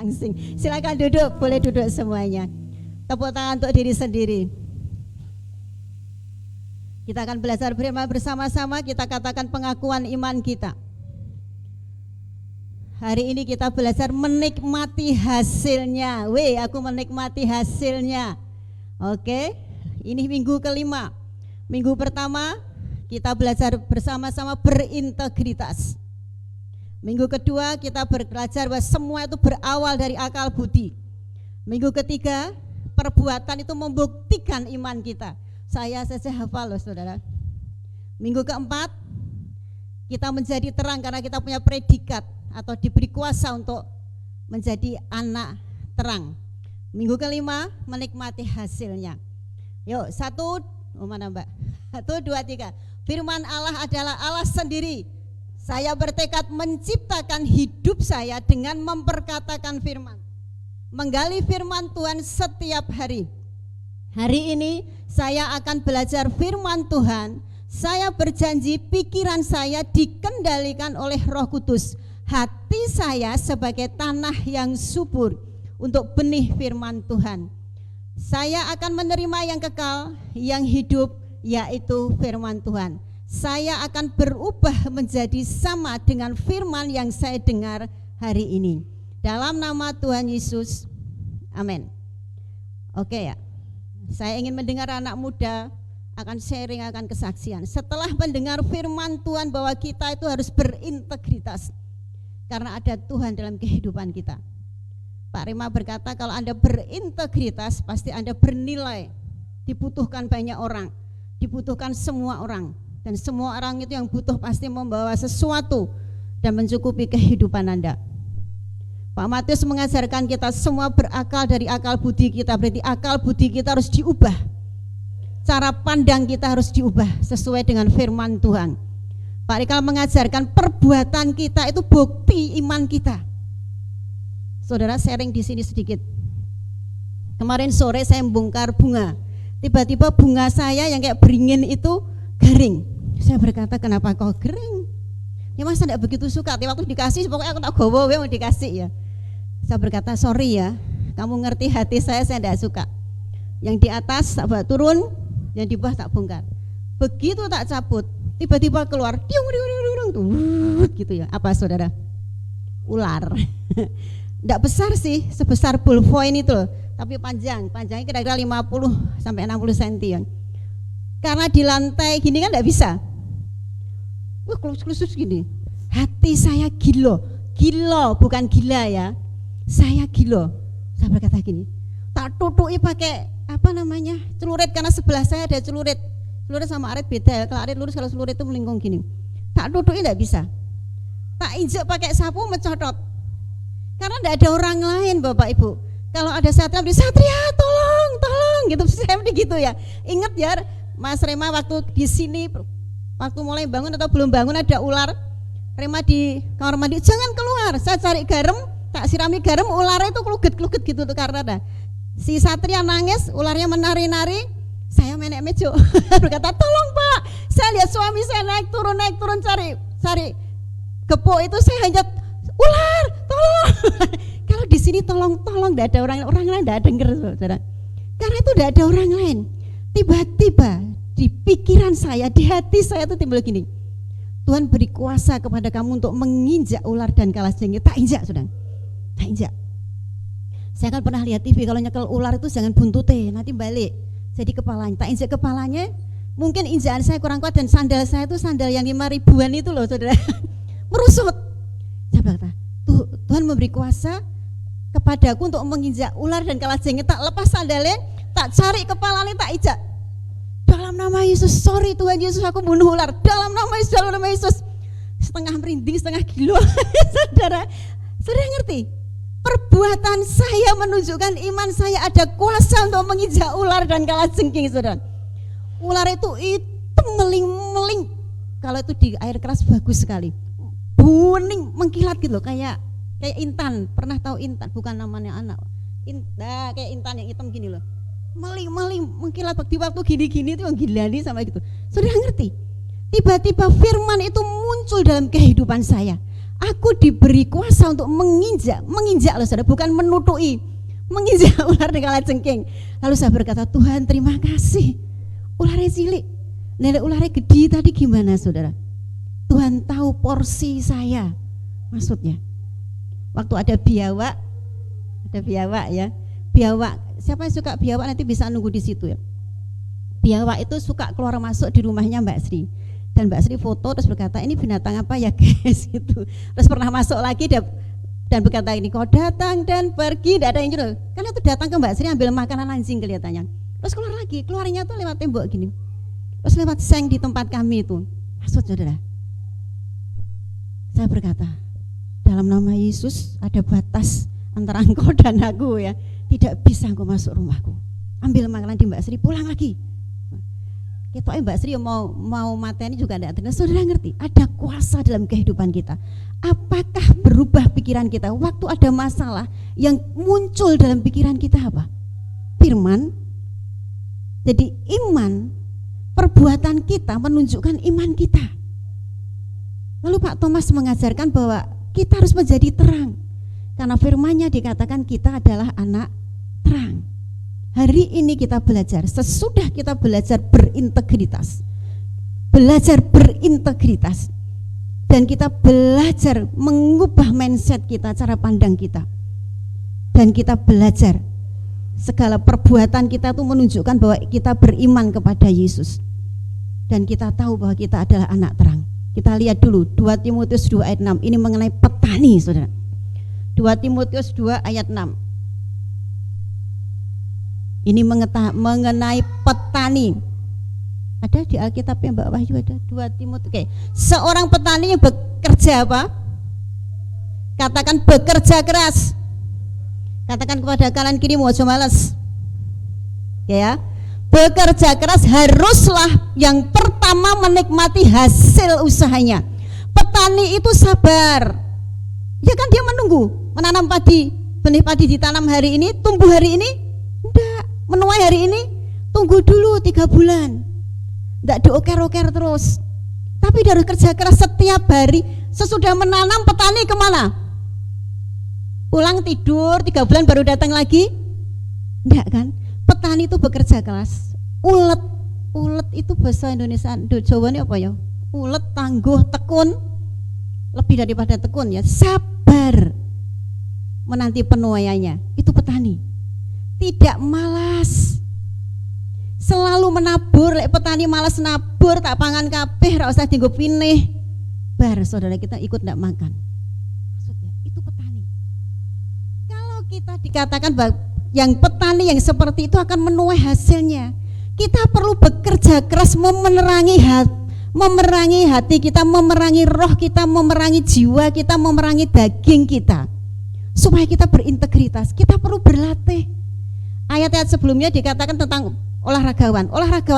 langsing. Silakan duduk, boleh duduk semuanya. Tepuk tangan untuk diri sendiri. Kita akan belajar firman bersama-sama, kita katakan pengakuan iman kita. Hari ini kita belajar menikmati hasilnya. Aku menikmati hasilnya. Oke, ini minggu kelima. Minggu pertama kita belajar bersama-sama berintegritas. Minggu kedua kita belajar bahwa semua itu berawal dari akal budi. Minggu ketiga, perbuatan itu membuktikan iman kita. Saya saja hafal loh saudara. Minggu keempat, kita menjadi terang karena kita punya predikat atau diberi kuasa untuk menjadi anak terang. Minggu kelima, menikmati hasilnya. Yuk, mana mbak? 1, 2, 3. Firman Allah adalah Allah sendiri. Saya bertekad menciptakan hidup saya dengan memperkatakan firman. Menggali firman Tuhan setiap hari. Hari ini saya akan belajar firman Tuhan. Saya berjanji pikiran saya dikendalikan oleh Roh Kudus. Hati saya sebagai tanah yang subur untuk benih firman Tuhan. Saya akan menerima yang kekal, yang hidup, yaitu firman Tuhan. Saya akan berubah menjadi sama dengan firman yang saya dengar hari ini. Dalam nama Tuhan Yesus, amin. Oke ya, saya ingin mendengar anak muda akan sharing, akan kesaksian. Setelah mendengar firman Tuhan bahwa kita itu harus berintegritas, karena ada Tuhan dalam kehidupan kita. Pak Rima berkata kalau Anda berintegritas pasti Anda bernilai. Dibutuhkan banyak orang, dibutuhkan semua orang. Dan semua orang itu yang butuh pasti membawa sesuatu dan mencukupi kehidupan Anda. Pak Matius mengajarkan kita semua berakal dari akal budi kita. Berarti akal budi kita harus diubah. Cara pandang kita harus diubah sesuai dengan firman Tuhan. Pak Rikal mengajarkan perbuatan kita itu bukti iman kita. Saudara sharing di sini sedikit. Kemarin sore saya membongkar bunga. Tiba-tiba bunga saya yang kayak beringin itu garing. Saya berkata kenapa kau kering? Ya masa tidak begitu suka. Waktu dikasih pokoknya aku tak gowo mau dikasih ya. Saya berkata sorry ya, kamu ngerti hati saya tidak suka. Yang di atas tak bawa turun, yang di bawah tak bongkar. Begitu tak cabut, tiba-tiba keluar gitu ya. Apa saudara? Ular. Tidak besar sih, sebesar ballpoint itu loh, tapi panjangnya kira-kira 50 sampai 60 cm ya. Karena di lantai gini kan tidak bisa. Wah, kelus-kelus gini. Hati saya gilo bukan gila ya. Saya gilo. Saya berkata gini, tak tutupi pakai celurit, karena sebelah saya ada celurit. Celurit sama arit beda ya. Kalau arit lurus, kalau celurit itu melingkung gini. Tak tutupi tidak bisa. Tak injek pakai sapu mencotot. Karena tidak ada orang lain Bapak Ibu. Kalau ada satria tolong gitu. Saya gitu ya. Ingat ya Mas Rema waktu di sini, waktu mulai bangun atau belum bangun ada ular. Rema di kamar mandi, jangan keluar. Saya cari garam, tak sirami garam, ularnya itu keluget gitu tuh karena ada. Si satria nangis, ularnya menari-nari. Saya menek mejo. Berkata, "Tolong Pak, saya lihat suami saya naik turun cari gepuk itu, saya hanya ular, tolong." Kalau di sini tolong tidak ada orang lain tidak dengar saudara. Karena itu tidak ada orang lain. Tiba-tiba di pikiran saya, di hati saya itu timbul gini. Tuhan beri kuasa kepada kamu untuk menginjak ular dan kalajengking. Tak injak saudara. Tak injak. Saya kan pernah lihat TV kalau nyekel ular itu jangan buntute, nanti balik. Jadi kepalanya, tak injak kepalanya. Mungkin injakan saya kurang kuat dan sandal saya itu sandal yang 5.000-an itu loh saudara. Merusut. Saya berkata, Tuhan memberi kuasa kepadaku untuk menginjak ular dan kalajengking. Tak lepas sandalnya, tak cari kepalanya, tak injak. Dalam nama Yesus, sorry Tuhan Yesus, aku bunuh ular. Dalam nama Yesus. Setengah merinding, setengah gilo. Saudara ngerti? Perbuatan saya menunjukkan iman saya ada kuasa untuk menginjak ular dan kalajengking, saudara. Ular itu meling-meling. Kalau itu di air keras bagus sekali. Buning, mengkilat gitu loh, kayak intan. Pernah tahu intan? Bukan namanya anak. Kayak intan yang hitam gini loh. Meling-meling, mengkilat di waktu gini-gini itu yang gila nih sama gitu. Saudara ngerti? Tiba-tiba firman itu muncul dalam kehidupan saya. Aku diberi kuasa untuk menginjak loh saudara, bukan menutupi, menginjak ular dan kalajengking. Lalu saya berkata, Tuhan terima kasih, ularnya cilik, nenek ularnya gede tadi gimana saudara? Tuhan tahu porsi saya. Maksudnya waktu ada biawak ya, biawak, siapa yang suka biawak nanti bisa nunggu di situ ya. Biawak itu suka keluar masuk di rumahnya Mbak Sri, dan Mbak Sri foto terus berkata, ini binatang apa ya guys gitu. Terus pernah masuk lagi dan berkata, ini kau datang dan pergi, tidak ada yang judul, karena itu datang ke Mbak Sri ambil makanan anjing kelihatannya, terus keluar lagi, keluarnya tuh lewat tembok gini, terus lewat seng di tempat kami itu. Maksud saudara, saya berkata, dalam nama Yesus ada batas antara engkau dan aku ya, tidak bisa engkau masuk rumahku. Ambil makanan di Mbak Sri, pulang lagi. Ketoknya Mbak Sri mau mateni juga tidak terdengar. Saudara ngerti, ada kuasa dalam kehidupan kita. Apakah berubah pikiran kita waktu ada masalah? Yang muncul dalam pikiran kita apa? Firman. Jadi iman, perbuatan kita menunjukkan iman kita. Lalu Pak Thomas mengajarkan bahwa kita harus menjadi terang, karena firman-Nya dikatakan kita adalah anak terang. Hari ini kita belajar, sesudah kita belajar berintegritas, dan kita belajar mengubah mindset kita, cara pandang kita, dan kita belajar segala perbuatan kita itu menunjukkan bahwa kita beriman kepada Yesus, dan kita tahu bahwa kita adalah anak terang. Kita lihat dulu 2 Timotius 2 ayat 6, ini mengenai petani saudara. 2 Timotius 2 ayat 6, ini mengenai petani. Ada di Alkitab yang Mbak Wahyu, ada 2 Timotius. Oke. Seorang petani yang bekerja apa? Katakan bekerja keras. Katakan kepada kanan kiri, mau malas. Ya, bekerja keras haruslah yang pertama menikmati hasil usahanya. Petani itu sabar. Ya kan, dia menunggu, menanam padi, benih padi ditanam hari ini, tumbuh hari ini. Enggak, menuai hari ini, tunggu dulu 3 bulan. Enggak dioker-oker terus. Tapi dia harus kerja keras setiap hari. Sesudah menanam, petani kemana? Pulang tidur 3 bulan baru datang lagi? Enggak kan? Petani itu bekerja keras. Ulet itu bahasa Indonesia, Jawa ini apa ya? Ulet, tangguh, tekun. Lebih daripada tekun ya, sabar menanti penuaiannya. Itu petani. Tidak malas, selalu menabur. Lek petani malas nabur, tak pangan kabeh, ra usah dienggo pinih, bar saudara kita ikut ndak makan. Maksudnya itu petani. Kalau kita dikatakan bahwa yang petani yang seperti itu akan menuai hasilnya, kita perlu bekerja keras memerangi hati kita, memerangi roh kita, memerangi jiwa kita, memerangi daging kita, supaya kita berintegritas. Kita perlu berlatih. Ayat-ayat sebelumnya dikatakan tentang olahragawan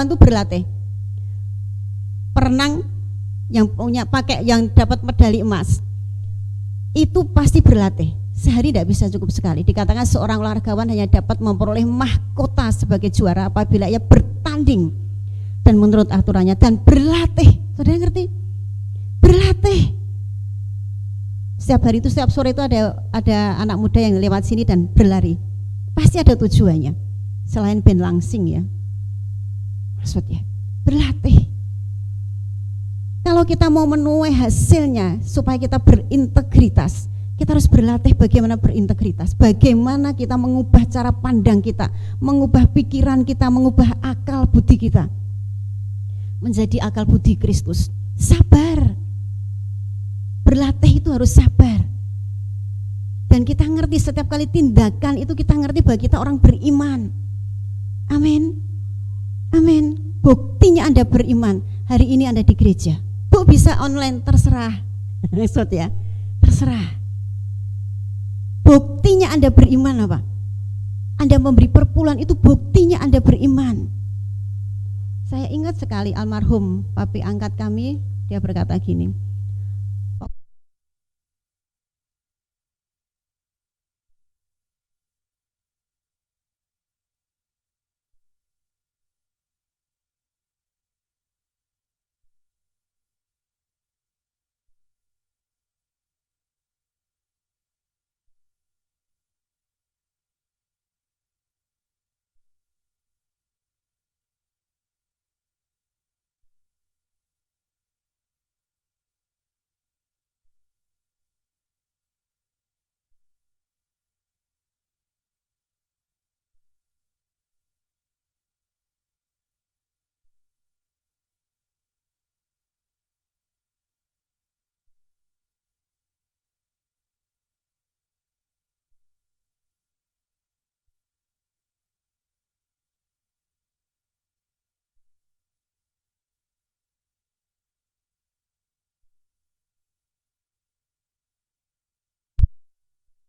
itu berlatih. Perenang yang dapat medali emas itu pasti berlatih. Sehari tidak bisa cukup sekali. Dikatakan seorang olahragawan hanya dapat memperoleh mahkota sebagai juara apabila ia bertanding dan menurut aturannya dan berlatih. Saudara ngerti? Berlatih. Setiap hari itu, setiap sore itu ada anak muda yang lewat sini dan berlari. Pasti ada tujuannya, selain ben langsing ya. Maksudnya berlatih. Kalau kita mau menuai hasilnya supaya kita berintegritas, kita harus berlatih bagaimana berintegritas, bagaimana kita mengubah cara pandang kita, mengubah pikiran kita, mengubah akal budi kita menjadi akal budi Kristus. Sabar. Berlatih itu harus sabar. Dan kita ngerti setiap kali tindakan itu, kita ngerti bahwa kita orang beriman. Amin. Amin. Buktinya Anda beriman. Hari ini Anda di gereja. Bu, bisa online, terserah. Maksud ya, terserah. Buktinya Anda beriman apa? Anda memberi perpuluhan, itu buktinya Anda beriman. Saya ingat sekali almarhum papi angkat kami, dia berkata gini,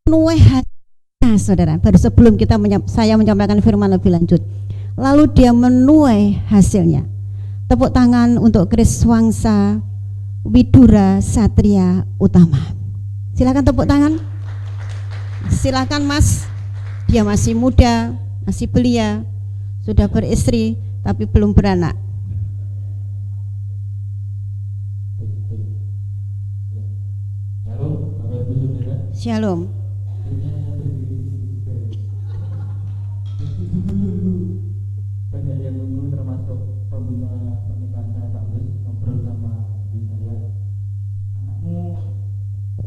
menuai hasilnya, saudara. Baru sebelum saya menyampaikan firman lebih lanjut, lalu dia menuai hasilnya. Tepuk tangan untuk Kris Wangsa Widura Satria Utama. Silakan tepuk tangan. Silakan Mas. Dia masih muda, masih belia, sudah beristri tapi belum beranak. Shalom. Banyak yang nunggu termasuk pembina pernikahan saya Kak Bes ngobrol sama ibu saya.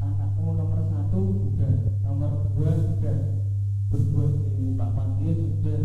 Anakmu nomor 1 sudah, nomor 2 sudah, berbuat di Pak Matius sudah.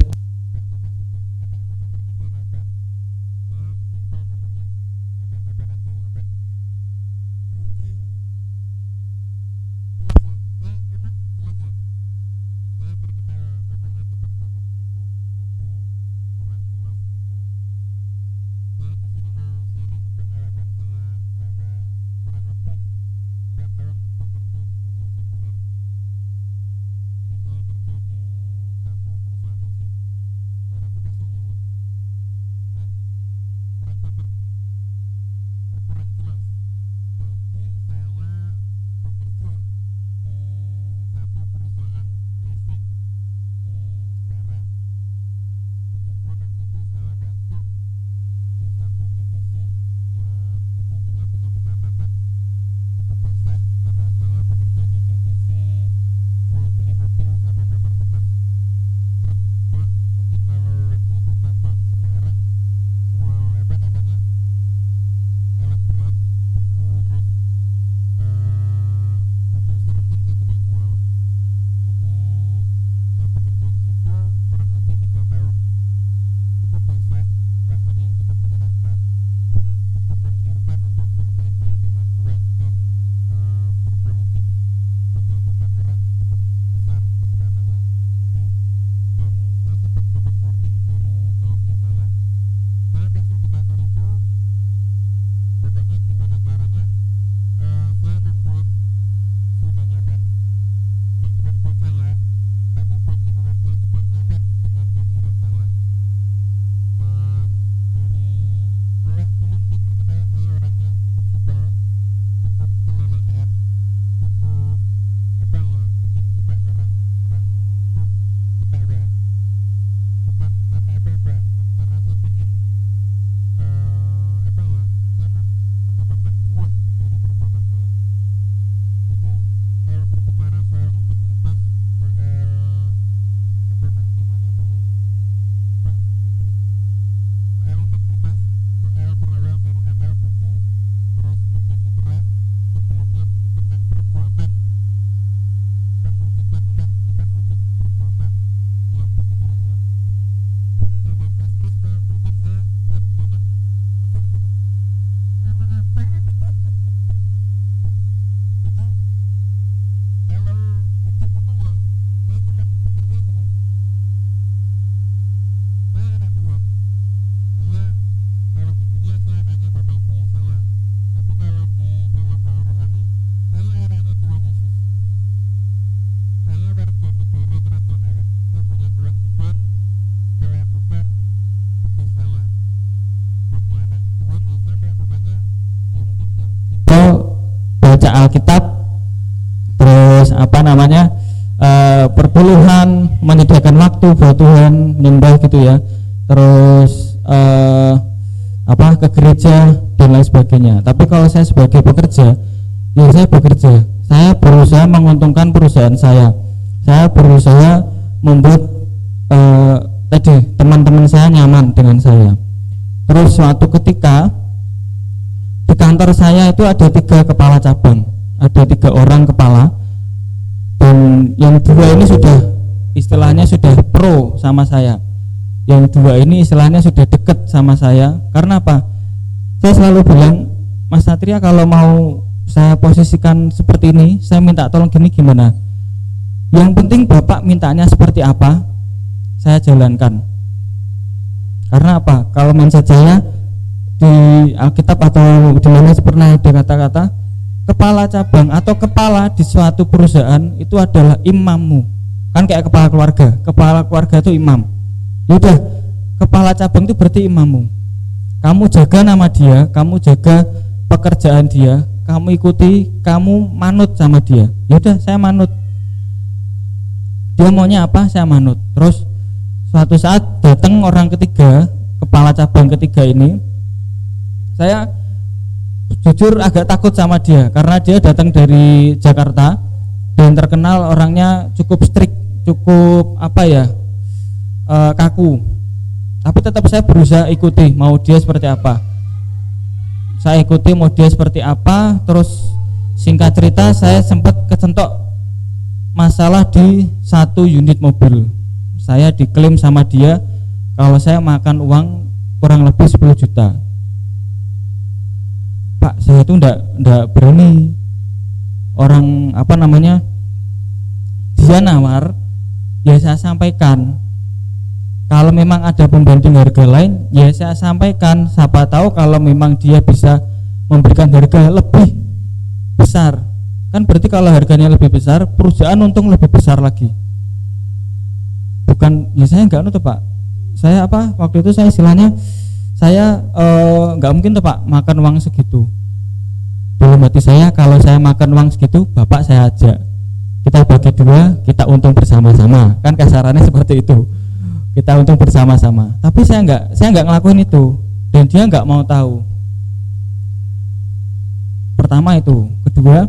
Baca Alkitab, terus perpuluhan, menyediakan waktu buat Tuhan, menyembah gitu ya, terus ke gereja dan lain sebagainya. Tapi kalau saya sebagai pekerja, ya saya bekerja, saya berusaha menguntungkan perusahaan saya berusaha membuat teman-teman saya nyaman dengan saya. Terus suatu ketika di kantor saya itu ada 3 kepala cabang, ada 3 orang kepala, dan yang 2 ini istilahnya sudah pro sama saya, yang 2 ini istilahnya sudah deket sama saya. Karena apa? Saya selalu bilang, Mas Satria, kalau mau saya posisikan seperti ini, saya minta tolong gini gimana? Yang penting Bapak mintanya seperti apa, saya jalankan. Karena apa? Kalau mindset saya di Alkitab atau di mana pernah ada kata-kata kepala cabang atau kepala di suatu perusahaan itu adalah imammu. Kan kayak kepala keluarga itu imam. Yaudah, kepala cabang itu berarti imammu. Kamu jaga nama dia, kamu jaga pekerjaan dia, kamu ikuti, kamu manut sama dia. Yaudah, saya manut. Dia maunya apa, saya manut. Terus suatu saat datang orang ketiga, kepala cabang ketiga ini. Saya jujur agak takut sama dia karena dia datang dari Jakarta dan terkenal orangnya cukup strict, cukup kaku. Tapi tetap saya berusaha ikuti mau dia seperti apa. Saya ikuti mau dia seperti apa. Terus singkat cerita saya sempat kecentok masalah di satu unit mobil. Saya diklaim sama dia kalau saya makan uang kurang lebih 10 juta. Pak, saya itu enggak berani. Orang dia nawar, ya saya sampaikan. Kalau memang ada pembanding harga lain, ya saya sampaikan. Siapa tahu kalau memang dia bisa memberikan harga lebih besar, kan berarti kalau harganya lebih besar, perusahaan untung lebih besar lagi. Bukan, ya saya enggak nutup Pak. Saya waktu itu saya istilahnya saya nggak mungkin tuh Pak makan uang segitu. Dalam hati saya, kalau saya makan uang segitu, Bapak saya ajak, kita bagi dua, kita untung bersama-sama, kan kasarannya seperti itu, kita untung bersama-sama. Tapi saya nggak ngelakuin itu, dan dia nggak mau tahu. Pertama itu, kedua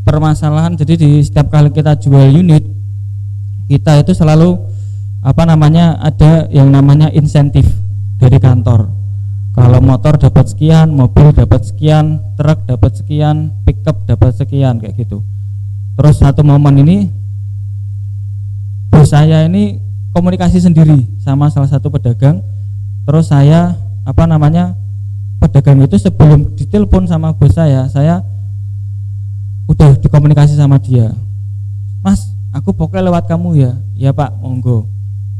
permasalahan. Jadi di setiap kali kita jual unit, kita itu selalu ada yang namanya insentif dari kantor. Kalau motor dapat sekian, mobil dapat sekian, truk dapat sekian, pickup dapat sekian, kayak gitu. Terus satu momen ini bos saya ini komunikasi sendiri sama salah satu pedagang. Terus saya pedagang itu sebelum ditelepon sama bos saya udah dikomunikasi sama dia. Mas, aku pokoknya lewat kamu ya. Ya Pak, monggo.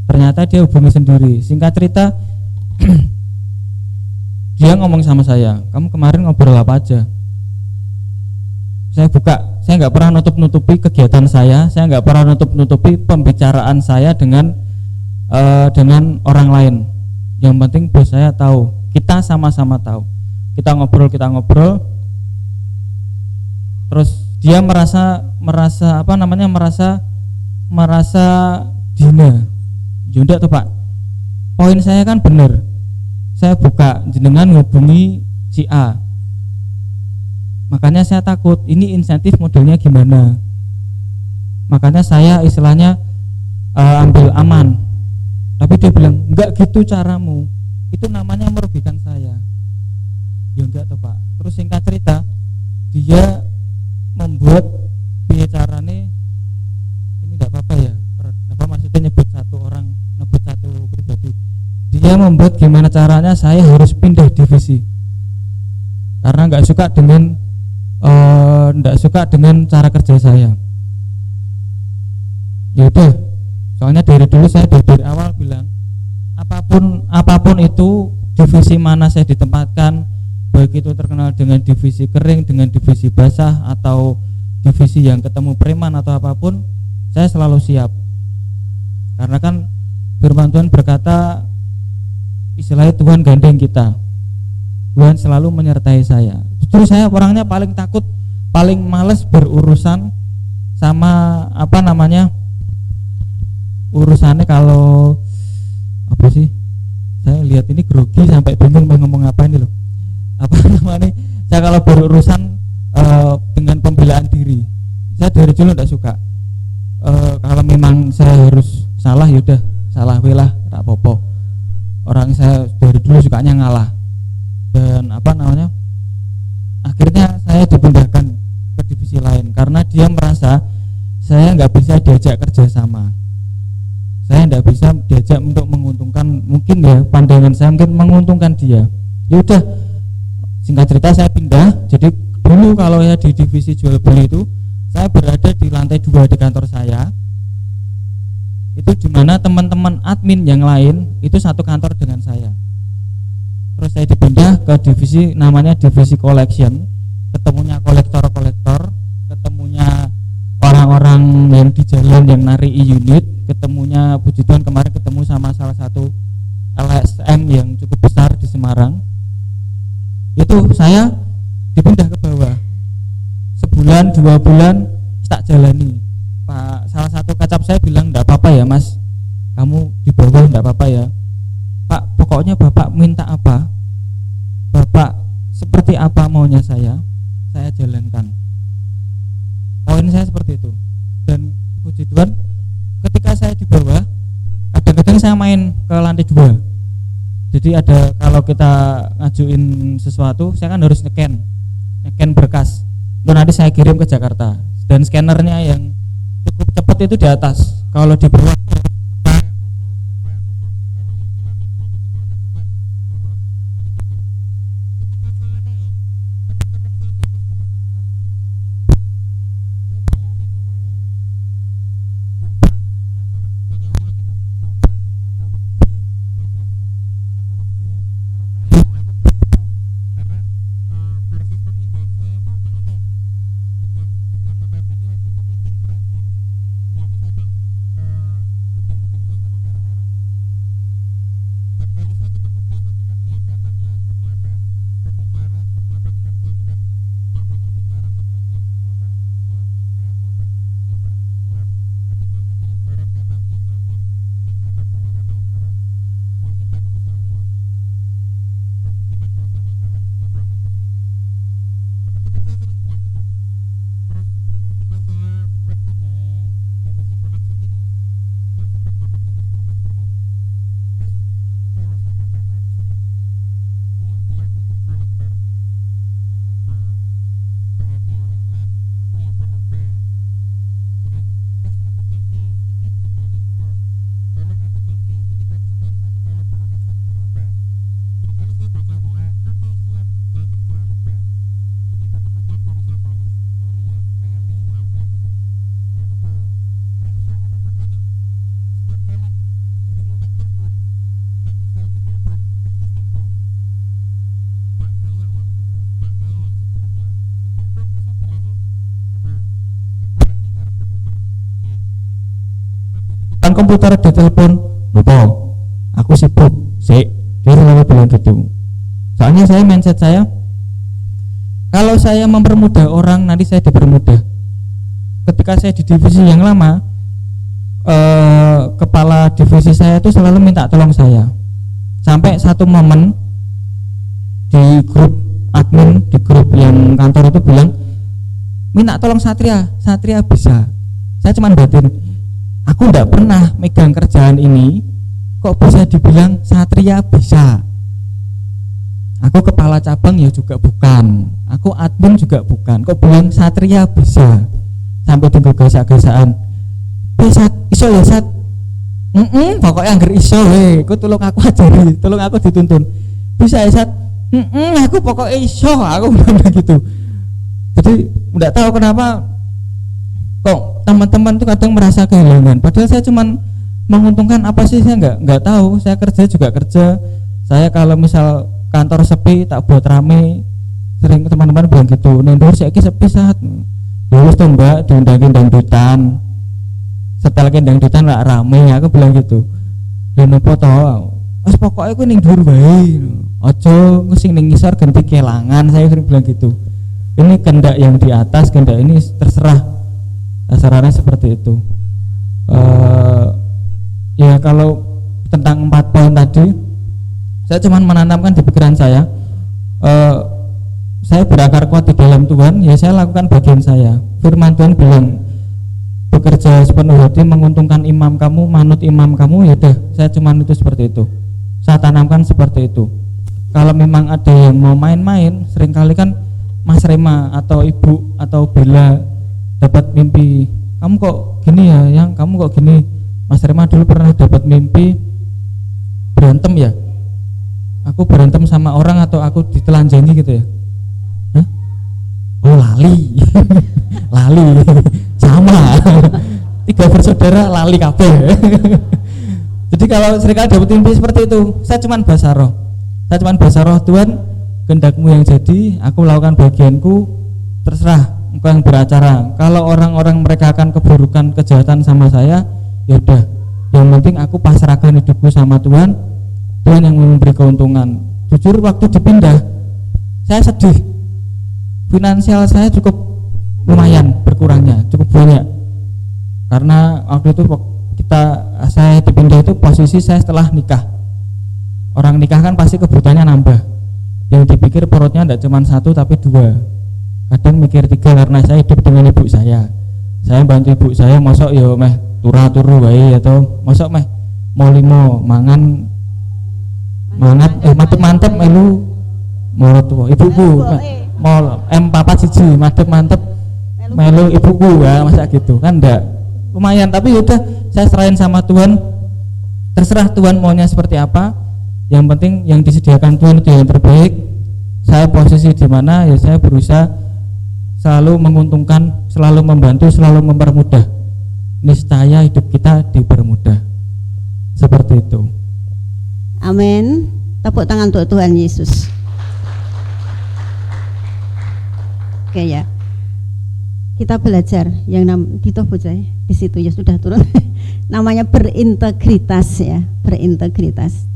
Ternyata dia hubungi sendiri. Singkat cerita dia ngomong sama saya, kamu kemarin ngobrol apa aja? Saya buka, saya nggak pernah nutup-nutupi kegiatan saya nggak pernah nutup-nutupi pembicaraan saya dengan orang lain. Yang penting bos saya tahu, kita sama-sama tahu. Kita ngobrol. Terus dia merasa dina. Yaudah tuh Pak, poin saya kan bener. Saya buka jenengan ngubungi si A, makanya saya takut ini insentif modelnya gimana. Makanya saya istilahnya ambil aman. Tapi dia bilang enggak gitu caramu, itu namanya merugikan saya. Ya enggak tuh Pak. Terus singkat cerita, dia membuat carane ini enggak apa-apa ya, maksudnya nyebut satu orang, nyebut satu pribadi. Dia membuat gimana caranya saya harus pindah divisi karena nggak suka dengan cara kerja saya. Ya udah, soalnya dari dulu saya dari awal bilang apapun itu divisi mana saya ditempatkan, baik itu terkenal dengan divisi kering, dengan divisi basah, atau divisi yang ketemu preman atau apapun, saya selalu siap. Karena kan firman Tuhan berkata, istilahnya Tuhan gandeng kita, Tuhan selalu menyertai saya. Justru saya orangnya paling takut, paling males berurusan sama urusannya. Kalau saya lihat ini grogi sampai bingung mau ngomong apa ini loh. Saya kalau berurusan dengan pembelaan diri, saya dari dulu tidak suka. Kalau memang saya harus salah, yaudah salah lah, tak apa-apa. Orang saya dari dulu sukanya ngalah. Dan akhirnya saya dipindahkan ke divisi lain karena dia merasa saya nggak bisa diajak kerjasama. Saya nggak bisa diajak untuk menguntungkan, mungkin ya pandangan saya mungkin menguntungkan dia. Ya udah, singkat cerita saya pindah. Jadi dulu kalau ya di divisi jual beli itu saya berada di lantai 2 di kantor saya. Itu dimana teman-teman admin yang lain itu satu kantor dengan saya. Terus saya dipindah ke divisi namanya divisi collection, ketemunya kolektor-kolektor, ketemunya orang-orang yang di jalan yang nari unit, ketemunya puji Tuhan kemarin ketemu sama salah satu LSM yang cukup besar di Semarang. Itu saya dipindah ke bawah. Sebulan 2 bulan tak jalani. Pak, salah satu kacap saya bilang enggak apa-apa ya Mas, kamu di bawah enggak apa-apa ya Pak, pokoknya Bapak minta apa, Bapak seperti apa maunya saya jalankan. Poin saya seperti itu. Dan puji Tuhan ketika saya di bawah, kadang-kadang saya main ke lantai 2. Jadi ada, kalau kita ngajuin sesuatu, saya kan harus neken berkas, itu nanti saya kirim ke Jakarta. Dan scannernya yang cukup cepat itu di atas. Kalau di bawah komputer ditelepon, lupa, aku sibuk, dia selalu bilang gitu. Soalnya saya mindset saya, kalau saya mempermudah orang, nanti saya dipermudah. Ketika saya di divisi yang lama, kepala divisi saya itu selalu minta tolong saya. Sampai satu momen di grup admin, di grup yang kantor itu bilang, minta tolong Satria bisa. Saya cuma batin, aku enggak pernah megang kerjaan ini, kok bisa dibilang Satria bisa. Aku kepala cabang ya juga bukan, aku admin juga bukan, kok bilang Satria bisa. Sampai tunggu gesak-gesaan, bisa iso ya Sat, pokoknya anggar iso kok tolong aku ajari, tolong aku dituntun. Bisa ya Sat, aku pokoknya iso, aku bilang begitu. Jadi enggak tahu kenapa kok teman-teman tuh kadang merasa kehilangan, padahal saya cuman menguntungkan apa sih, saya nggak tahu. Saya kerja juga kerja, saya kalau misal kantor sepi tak buat rame, sering teman-teman bilang gitu, nendur saya sepi saat lulus tuh mbak diundangin dangdutan, setelah dangdutan nggak rame, aku bilang gitu. Dan apa tau, mas pokoknya aku ning dhuwur wae, ojo sing ning ngisor ganti kelangan, saya sering bilang gitu. Ini kendak yang di atas, kendak ini terserah. Sarannya seperti itu. Ya kalau tentang 4 poin tadi, saya cuma menanamkan di pikiran saya. Saya berakar kuat di dalam Tuhan, ya saya lakukan bagian saya. Firman Tuhan bilang, bekerja sepenuh hati, menguntungkan imam kamu, manut imam kamu, ya udah. Saya cuma itu seperti itu. Saya tanamkan seperti itu. Kalau memang ada yang mau main-main, seringkali kan Mas Rema atau Ibu atau Bella dapat mimpi, kamu kok gini ya, yang kamu kok gini. Mas Rema dulu pernah dapat mimpi berantem ya, aku berantem sama orang atau aku ditelanjangi gitu ya. Hah? Oh lali lali sama 3 bersaudara lali kabeh. Jadi kalau seringkali dapat mimpi seperti itu, saya cuman bahasa roh, Tuhan kehendakmu yang jadi, aku lakukan bagianku, terserah engkau yang beracara. Kalau orang-orang mereka akan keburukan, kejahatan sama saya, ya udah. Yang penting aku pasrahkan hidupku sama Tuhan. Tuhan yang memberi keuntungan. Jujur waktu dipindah, saya sedih. Finansial saya cukup lumayan berkurangnya, cukup banyak. Karena waktu itu saya dipindah itu posisi saya setelah nikah. Orang nikah kan pasti kebutuhannya nambah. Yang dipikir perutnya tidak cuma 1 tapi 2. Kadang mikir 3 karena saya hidup dengan ibu saya bantu ibu saya, mosok ya meh turu wae atau mosok meh mau 5 mangan mantep melu mau tua ibuku mau M4 siji mantep melu ibuku ya, masa gitu kan enggak. Lumayan, tapi udah saya serahin sama Tuhan, terserah Tuhan maunya seperti apa. Yang penting yang disediakan Tuhan itu yang terbaik. Saya posisi di mana ya saya berusaha selalu menguntungkan, selalu membantu, selalu mempermudah. Niscaya hidup kita dipermudah. Seperti itu. Amin. Tepuk tangan untuk Tuhan Yesus. Oke ya. Kita belajar yang di situ ya sudah turun. Namanya berintegritas ya, berintegritas.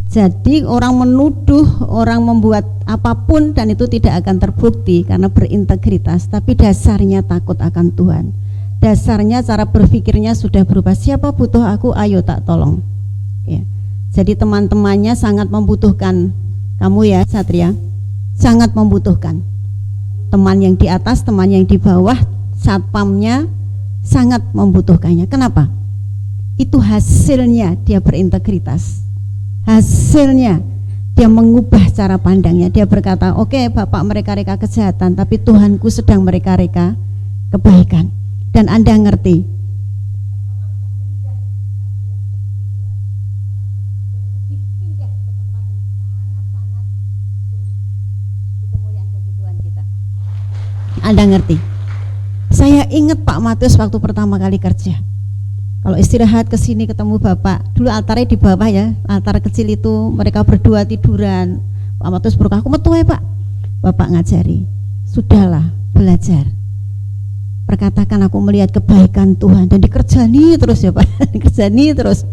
Jadi orang menuduh, orang membuat apapun dan itu tidak akan terbukti karena berintegritas, tapi dasarnya takut akan Tuhan. Dasarnya cara berpikirnya sudah berubah. Siapa butuh aku, ayo tak tolong. Ya. Jadi teman-temannya sangat membutuhkan kamu ya Satria, sangat membutuhkan. Teman yang di atas, teman yang di bawah, satpamnya sangat membutuhkannya. Kenapa? Itu hasilnya dia berintegritas. Hasilnya dia mengubah cara pandangnya. Dia berkata, oke, Bapak mereka-reka kejahatan, tapi Tuhanku sedang mereka-reka kebaikan. Dan Anda ngerti, Anda ngerti. Saya ingat Pak Matius waktu pertama kali kerja. Kalau istirahat ke sini ketemu Bapak, dulu altarnya di bawah ya, altar kecil itu mereka berdua tiduran. Pak Matius berkata, aku metu ya Pak. Bapak ngajari, sudahlah belajar. Perkatakan aku melihat kebaikan Tuhan dan dikerjani terus ya Pak, dikerjani terus.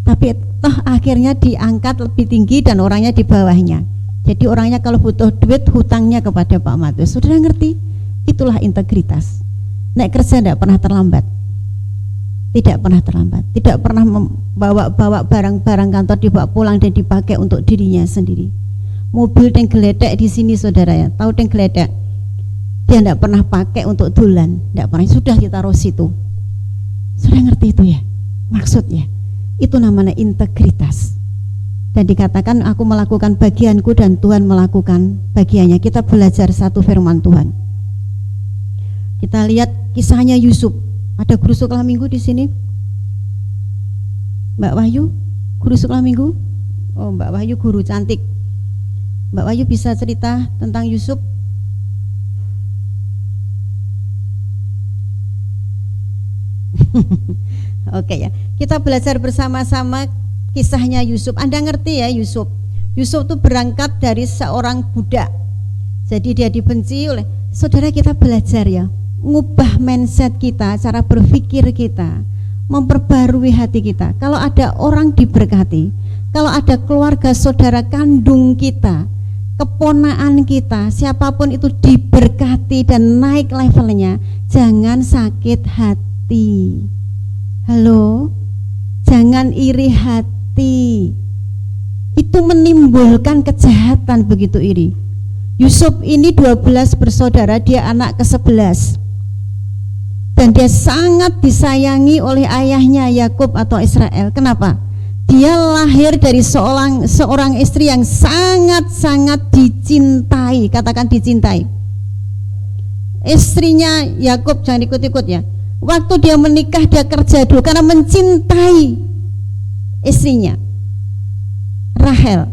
Tapi toh akhirnya diangkat lebih tinggi dan orangnya di bawahnya. Jadi orangnya kalau butuh duit hutangnya kepada Pak Matius. Sudah ngerti? Itulah integritas. Naik kerja tidak pernah terlambat. Tidak pernah terlambat. Tidak pernah membawa barang-barang kantor dibawa pulang dan dipakai untuk dirinya sendiri. Mobil yang geledek di sini saudara ya, tahu yang geledek? Dia tidak pernah pakai untuk dulan, tidak pernah, sudah ditaruh situ. Sudah ngerti itu ya? Maksudnya itu namanya integritas. Dan dikatakan aku melakukan bagianku dan Tuhan melakukan bagiannya. Kita belajar satu firman Tuhan. Kita lihat kisahnya Yusuf. Ada guru sekolah minggu di sini? Mbak Wahyu, guru sekolah minggu? Oh, Mbak Wahyu guru cantik. Mbak Wahyu bisa cerita tentang Yusuf? Oke ya. Kita belajar bersama-sama kisahnya Yusuf. Anda ngerti ya Yusuf? Yusuf itu berangkat dari seorang budak. Jadi dia dibenci oleh saudara. Kita belajar ya, ngubah mindset kita, cara berpikir kita, memperbarui hati kita. Kalau ada orang diberkati, kalau ada keluarga saudara kandung kita, keponaan kita, siapapun itu diberkati dan naik levelnya, jangan sakit hati. Halo, jangan iri hati. Itu menimbulkan kejahatan begitu iri. Yusuf ini 12 bersaudara, dia anak ke-11. Dan dia sangat disayangi oleh ayahnya Yakub atau Israel. Kenapa? Dia lahir dari seorang istri yang sangat-sangat dicintai. Katakan dicintai. Istrinya Yakub, jangan ikut-ikut ya. Waktu dia menikah dia kerja dulu karena mencintai istrinya Rahel.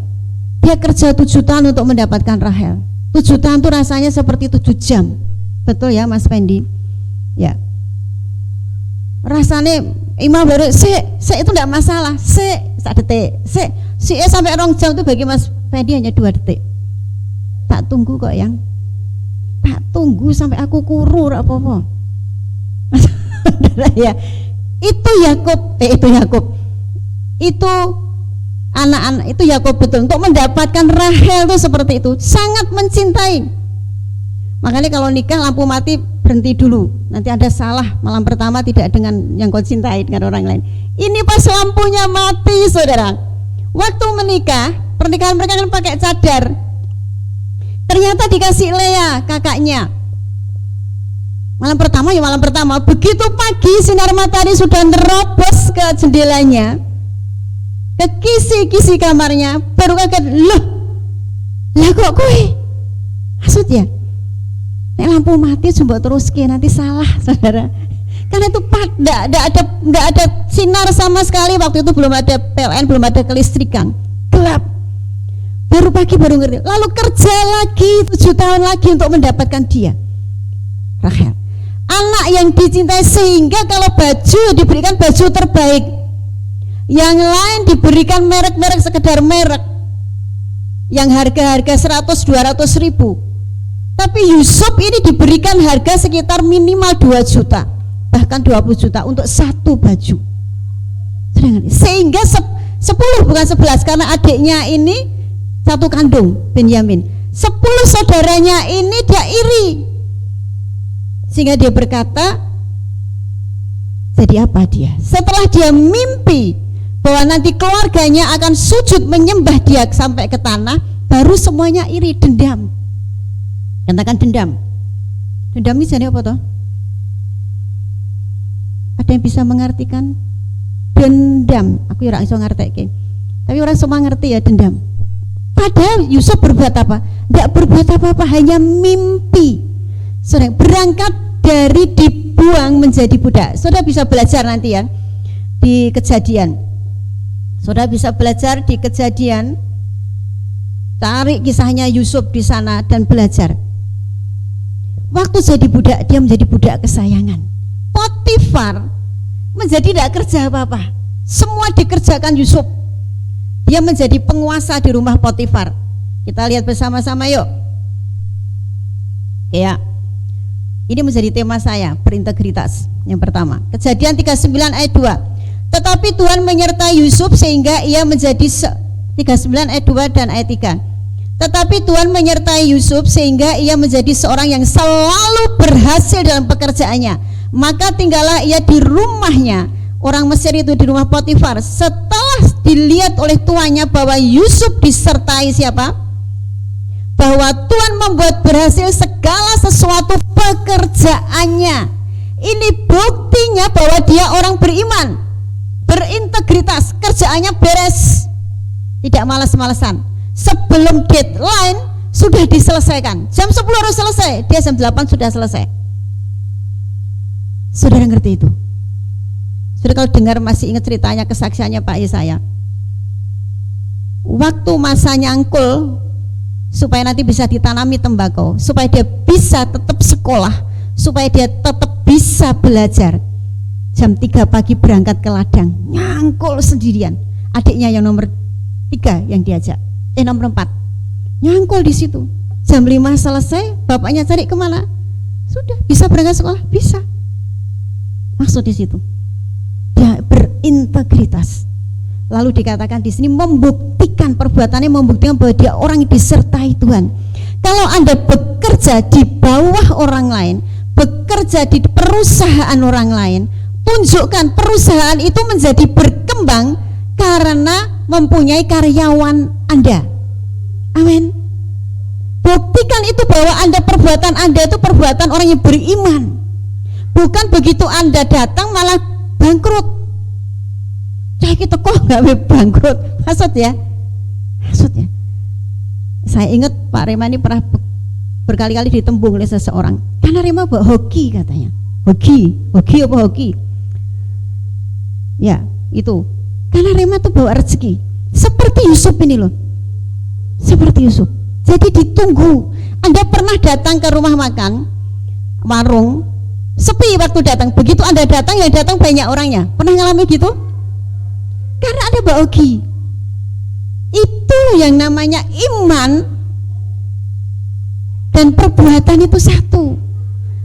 Dia kerja 7 tahun untuk mendapatkan Rahel. 7 tahun itu rasanya seperti 7 jam. Betul ya Mas Fendi? Ya. Rasanya imam baru se itu enggak masalah, sak detik, si sampai 2 jam itu bagi Mas Fendi hanya 2 detik. Tak tunggu kok yang, tak tunggu sampai aku kurur apa-apa. Ya, itu Yakub. Itu anak-anak itu Yakub betul untuk mendapatkan Rahel itu seperti itu, sangat mencintai. Makanya kalau nikah lampu mati berhenti dulu, nanti ada salah malam pertama tidak dengan yang kau cintai, dengan orang lain. Ini pas lampunya mati, saudara. Waktu menikah, pernikahan mereka kan pakai cadar. Ternyata dikasih Lea kakaknya. Malam pertama, begitu pagi sinar matahari sudah nerobos ke jendelanya, ke kisi-kisi kamarnya, baru kaget, loh, lah kok kowe? Maksudnya, nek lampu mati coba terus nanti salah, saudara. Karena itu nggak ada sinar sama sekali, waktu itu belum ada PLN, belum ada kelistrikan, gelap. Baru pagi baru ngerti, lalu kerja lagi 7 tahun lagi untuk mendapatkan dia, Rahel. Anak yang dicintai, sehingga kalau baju diberikan baju terbaik, yang lain diberikan merek-merek sekedar merek yang harga-harga 100-200 ribu, tapi Yusuf ini diberikan harga sekitar minimal 2 juta, bahkan 20 juta untuk satu baju. Sehingga 10 bukan 11, karena adiknya ini satu kandung, Benyamin. 10 saudaranya ini dia iri, sehingga dia berkata, jadi apa dia? Setelah dia mimpi bahwa nanti keluarganya akan sujud menyembah dia sampai ke tanah, baru semuanya iri, dendam. Katakan dendam. Dendam ini jadi apa toh? Ada yang bisa mengartikan dendam? Aku ora iso ngarteke. Tapi orang semua ngerti ya dendam. Padahal Yusuf berbuat apa? Tidak berbuat apa-apa, hanya mimpi. Saudara, berangkat dari dibuang menjadi budak. Saudara bisa belajar nanti ya di Kejadian. Saudara bisa belajar di Kejadian, tarik kisahnya Yusuf di sana dan belajar. Waktu jadi budak, dia menjadi budak kesayangan. Potifar menjadi tidak kerja apa-apa, semua dikerjakan Yusuf. Dia menjadi penguasa di rumah Potifar. Kita lihat bersama-sama yuk. Ya, ini menjadi tema saya, berintegritas. Yang pertama, Kejadian 39 ayat 2. Tetapi Tuhan menyertai Yusuf sehingga ia menjadi 39 ayat 2 dan ayat 3. Tetapi Tuhan menyertai Yusuf sehingga ia menjadi seorang yang selalu berhasil dalam pekerjaannya. Maka tinggallah ia di rumahnya, orang Mesir itu di rumah Potifar. Setelah dilihat oleh tuannya bahwa Yusuf disertai siapa? Bahwa Tuhan membuat berhasil segala sesuatu pekerjaannya. Ini buktinya bahwa dia orang beriman, berintegritas, kerjaannya beres, tidak malas-malasan. Sebelum deadline sudah diselesaikan. Jam 10 harus selesai, dia jam 8 sudah selesai. Saudara ngerti itu? Saudara kalau dengar masih ingat ceritanya, kesaksiannya Pak Yesaya. Waktu masanya angkul, supaya nanti bisa ditanami tembakau, supaya dia bisa tetap sekolah, supaya dia tetap bisa belajar. Jam 3 pagi berangkat ke ladang, nyangkul sendirian. Adiknya yang nomor 3 yang diajak, nomor 4 nyangkul di situ. Jam 5 selesai, bapaknya cari kemana? Sudah bisa berangkat sekolah, bisa. Maksud di situ dia berintegritas. Lalu dikatakan di sini membuktikan perbuatannya, membuktikan bahwa dia orang yang disertai Tuhan. Kalau Anda bekerja di bawah orang lain, bekerja di perusahaan orang lain, tunjukkan perusahaan itu menjadi berkembang karena mempunyai karyawan Anda. Amin. Buktikan itu bahwa Anda, perbuatan Anda itu perbuatan orang yang beriman. Bukan begitu Anda datang malah bangkrut. Cah kita kok nggak bangkrut, maksudnya. Saya ingat Pak Rema ini pernah berkali-kali ditembung oleh seseorang. Karena Rema bawa hoki katanya. Hoki apa hoki? Ya itu. Karena Rema tuh bawa rezeki. Seperti Yusuf ini loh. Seperti Yusuf. Jadi ditunggu. Anda pernah datang ke rumah makan, warung, sepi waktu datang. Begitu Anda datang, yang datang banyak orangnya. Pernah ngalamin gitu? Karena Anda bawa hoki. Itu yang namanya iman. dan perbuatan itu satu.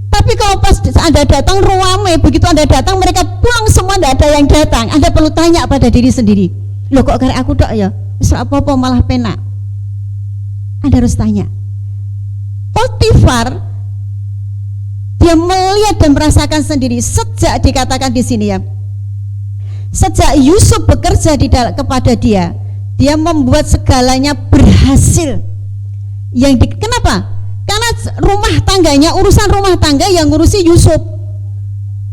Tapi kalau pas Anda datang ruame, begitu Anda datang mereka pulang semua, tidak ada yang datang. Anda perlu tanya pada diri sendiri, loh kok karek aku tok ya, wis apa-apa malah penak. Anda harus tanya. Potifar dia melihat dan merasakan sendiri sejak dikatakan di sini ya. Sejak Yusuf bekerja kepada dia membuat segalanya berhasil. Kenapa? Karena rumah tangganya, urusan rumah tangga yang ngurusi Yusuf.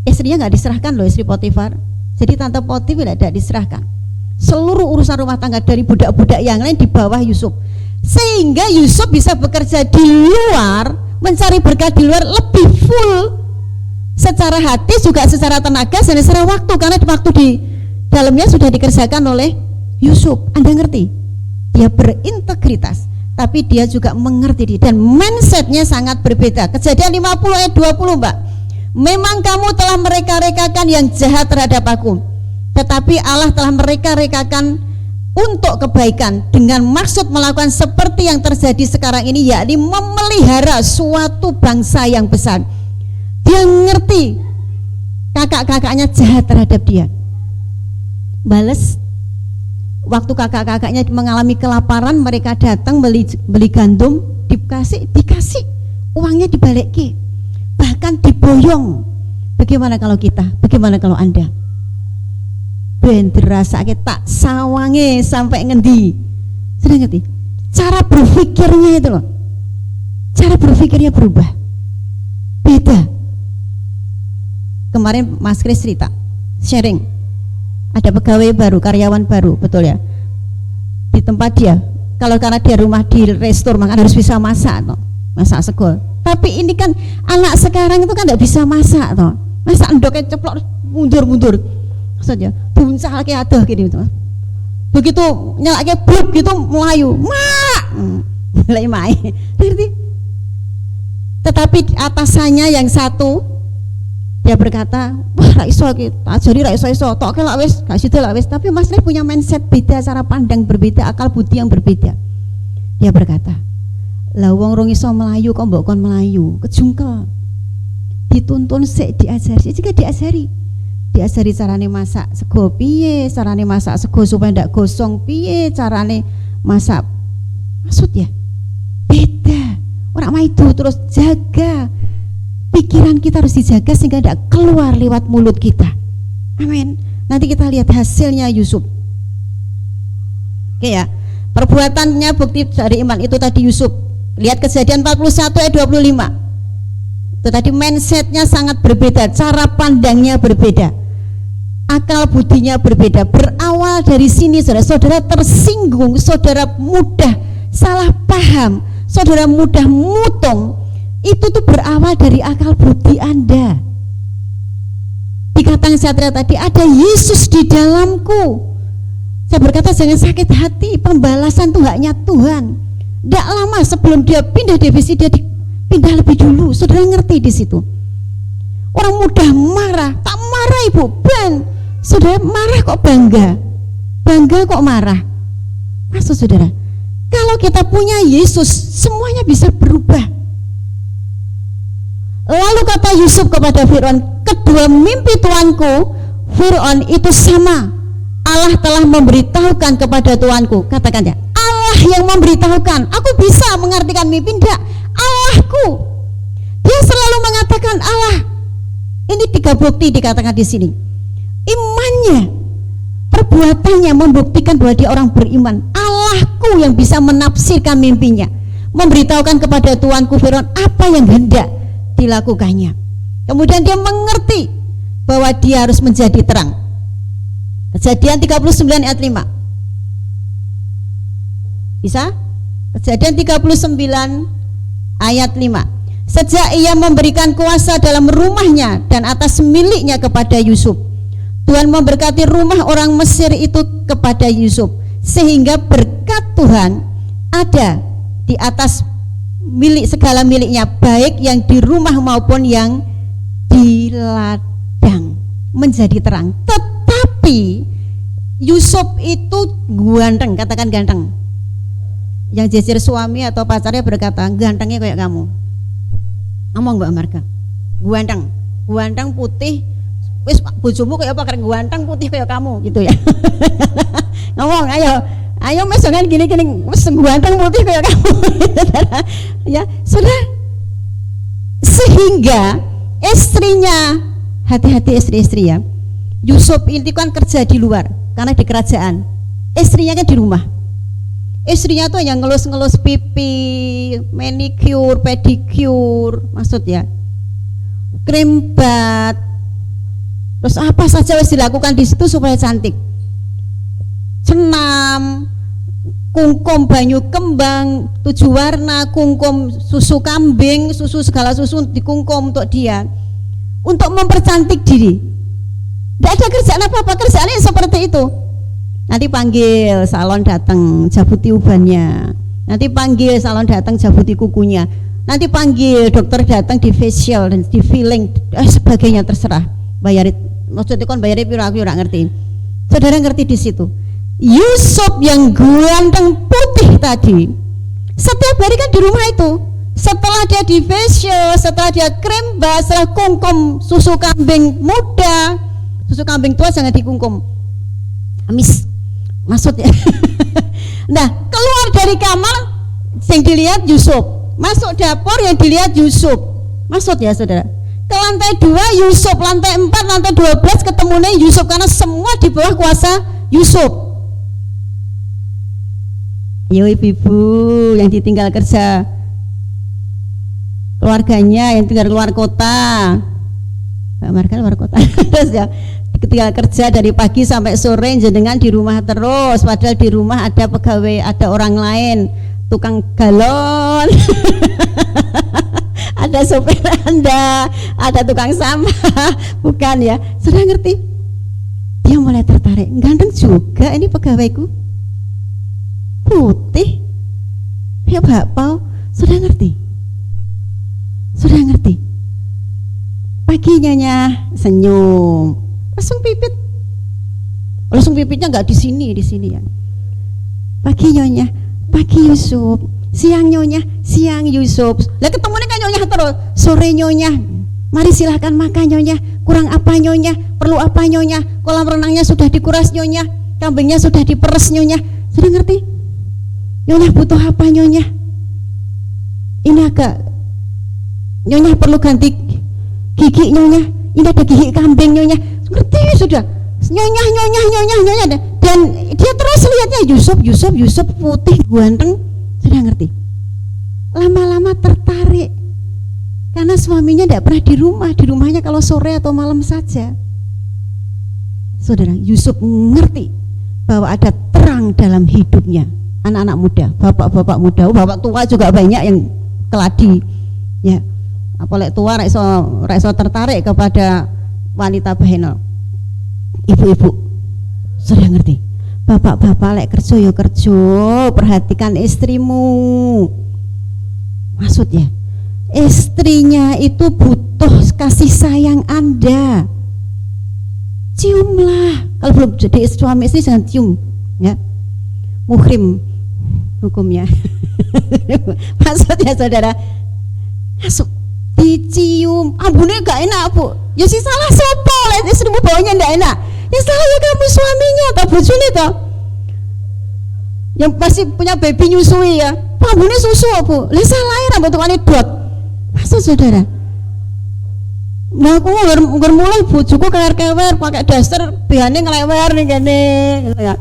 Istrinya nggak diserahkan loh, istri Potifar. Jadi tante Potifar tidak diserahkan. Seluruh urusan rumah tangga dari budak-budak yang lain di bawah Yusuf. Sehingga Yusuf bisa bekerja di luar, mencari berkat di luar lebih full. Secara hati juga secara tenaga dan secara waktu, karena waktu di dalamnya sudah dikerjakan oleh Yusuf. Anda ngerti? Dia berintegritas, tapi dia juga mengerti dan mindsetnya sangat berbeda. Kejadian 50 ayat 20 Mbak. Memang kamu telah mereka-rekakan yang jahat terhadap aku, tetapi Allah telah mereka-rekakan untuk kebaikan dengan maksud melakukan seperti yang terjadi sekarang ini, yakni memelihara suatu bangsa yang besar. Dia ngerti kakak-kakaknya jahat terhadap dia. Bales, waktu kakak-kakaknya mengalami kelaparan, mereka datang beli gandum, dikasih uangnya dibalikin, bahkan diboyong. Bagaimana kalau kita? Bagaimana kalau Anda? Ben dirasa tak sawange sampai ngendi? Sudah ngerti? Cara berpikirnya itu loh, cara berpikirnya berubah, beda. Kemarin Mas Kris cerita, sharing, ada pegawai baru, karyawan baru, betul ya, di tempat dia. Kalau karena dia rumah di restor, maka harus bisa masak toh, masak sego. Tapi ini kan anak sekarang itu kan tidak bisa masak toh, masak endoknya ceplok mundur saja, buncah lagi ada gitu. Begitu nyalake bluk gitu melayu, mak, mulai main, ngerti? Tetapi atasannya yang satu, dia berkata, wah raiso kita, jadi raiso tok kelak wes, gak situ lah wes. Tapi Mas Lee punya mindset beda, cara pandang berbeda, akal budi yang berbeda. Dia berkata, lah wong rong iso melayu kok mbok kon melayu, kejungkel. Dituntun sik diajari, jika diajari carane masak sego piye, carane masak sego supaya ndak gosong piye, carane masak. Maksudnya beda. Orang maido terus jaga. Pikiran kita harus dijaga sehingga tidak keluar lewat mulut kita. Amin. Nanti kita lihat hasilnya Yusuf. Oke ya. Perbuatannya bukti dari iman itu tadi Yusuf. Lihat Kejadian 41 ayat 25. Itu tadi mindsetnya sangat berbeda, cara pandangnya berbeda, akal budinya berbeda. Berawal dari sini saudara tersinggung, saudara mudah salah paham, saudara mudah mutung. Itu tuh berawal dari akal budi Anda. Dikatakan saya tadi, ada Yesus di dalamku. Saya berkata jangan sakit hati, pembalasan tuh haknya Tuhan. Tidak lama sebelum dia pindah divisi, dia pindah lebih dulu. Saudara ngerti di situ. Orang mudah marah, tak marah Ibu Ben. Saudara marah kok bangga, bangga kok marah. Maksud saudara, kalau kita punya Yesus, semuanya bisa berubah. Lalu kata Yusuf kepada Fir'aun, kedua mimpi tuanku Fir'aun itu sama. Allah telah memberitahukan kepada tuanku. Katakan ya, Allah yang memberitahukan. Aku bisa mengartikan mimpi, enggak, Allahku. Dia selalu mengatakan Allah. Ini 3 bukti dikatakan di sini. Imannya, perbuatannya membuktikan bahwa dia orang beriman. Allahku yang bisa menafsirkan mimpinya, memberitahukan kepada tuanku Fir'aun apa yang hendak dilakukannya. Kemudian dia mengerti bahwa dia harus menjadi terang. Kejadian 39 ayat 5. Bisa? Kejadian 39 ayat 5. Sejak ia memberikan kuasa dalam rumahnya dan atas miliknya kepada Yusuf, Tuhan memberkati rumah orang Mesir itu kepada Yusuf, sehingga berkat Tuhan ada di atas milik segala miliknya, baik yang di rumah maupun yang di ladang, menjadi terang. Tetapi Yusuf itu ganteng, katakan ganteng. yang jejer suami atau pacarnya berkata, gantengnya kayak kamu. Ngomong Mbak Marga, ganteng putih, wis bojomu kayak apa, ganteng putih kayak kamu gitu ya. Ngomong, ayo mas jangan gini wis ganteng putih kayak kamu. Ya sudah, sehingga istrinya, hati-hati istri-istri ya, Yusuf itu kan kerja di luar karena di kerajaan, istrinya kan di rumah. Istrinya tuh yang ngelus-ngelus pipi, manicure, pedicure, maksudnya krim bat, terus apa saja harus dilakukan di situ supaya cantik. Senam, kungkum banyu kembang 7 warna, kungkum susu kambing, susu segala susu dikungkum untuk dia, untuk mempercantik diri. Tidak ada kerjaan apa-apa, kerjaannya seperti itu. Nanti panggil salon datang jabuti ubannya, nanti panggil salon datang jabuti kukunya, nanti panggil dokter datang di facial dan di filling, sebagainya, terserah. Bayar, maksudnya kan bayar piro aku ora ngerti. Saudara ngerti di situ. Yusuf yang ganteng putih tadi, setiap hari kan di rumah itu. Setelah dia di facial, setelah dia krim bas, setelah kungkum susu kambing muda, susu kambing tua jangan dikungkum, amis maksudnya. Nah, keluar dari kamar yang dilihat Yusuf, masuk dapur yang dilihat Yusuf, maksud ya saudara. Ke lantai 2 Yusuf, lantai 4, lantai 12 ketemunya Yusuf, karena semua di bawah kuasa Yusuf. Yo ibu-ibu yang ditinggal kerja, keluarganya yang tinggal keluar kota, Mbak Marga luar kota, terus ya ketika kerja dari pagi sampai sore, jenengan di rumah terus, padahal di rumah ada pegawai, ada orang lain, tukang galon, ada sopir Anda, ada tukang sampah, bukan ya? Sudah ngerti? Dia mulai tertarik, ganteng juga ini pegawaiku, putih, ya bakpao. Sudah ngerti? Sudah ngerti? Paginya senyum, langsung pipitnya nggak di sini ya. Pagi nyonya, pagi Yusuf, siang nyonya, siang Yusuf. Lah ketemunya kan nyonya terus, sore nyonya, mari silahkan makan nyonya, kurang apa nyonya, perlu apa nyonya, kolam renangnya sudah dikuras nyonya, kambingnya sudah diperes nyonya. Sudah ngerti? Nyonya butuh apa nyonya? Ini agak, nyonya perlu ganti gigi nyonya, ini ada gigi kambing nyonya. Ngerti sudah, nyonya, dan dia terus lihatnya Yusuf putih ganteng. Sudah ngerti? Lama-lama tertarik karena suaminya tidak pernah di rumah, di rumahnya kalau sore atau malam saja. Saudara, Yusuf ngerti bahwa ada terang dalam hidupnya. Anak-anak muda, bapak-bapak muda, bapak tua juga banyak yang keladi, ya. Apalagi tua raiso tertarik kepada wanita bahenol. Ibu-ibu sudah ngerti, bapak-bapak lek kerja yo kerja, perhatikan istrimu. Maksudnya istrinya itu butuh kasih sayang Anda, ciumlah. Kalau belum jadi suami istri jangan cium ya, muhrim hukumnya. Maksudnya saudara, masuk dicium, ambune gak enak bu, ya si salah sopo, istrimu baunya gak enak, ya salah ya kamu suaminya atau bojone toh, yang masih punya baby nyusui ya, ambune susu bu, lah salah ya rambut tukane dot. Maksud saudara, nah aku mulai bojoku kewer-kewer pakai daster, bihane ngelewer nih gini, gitu ya.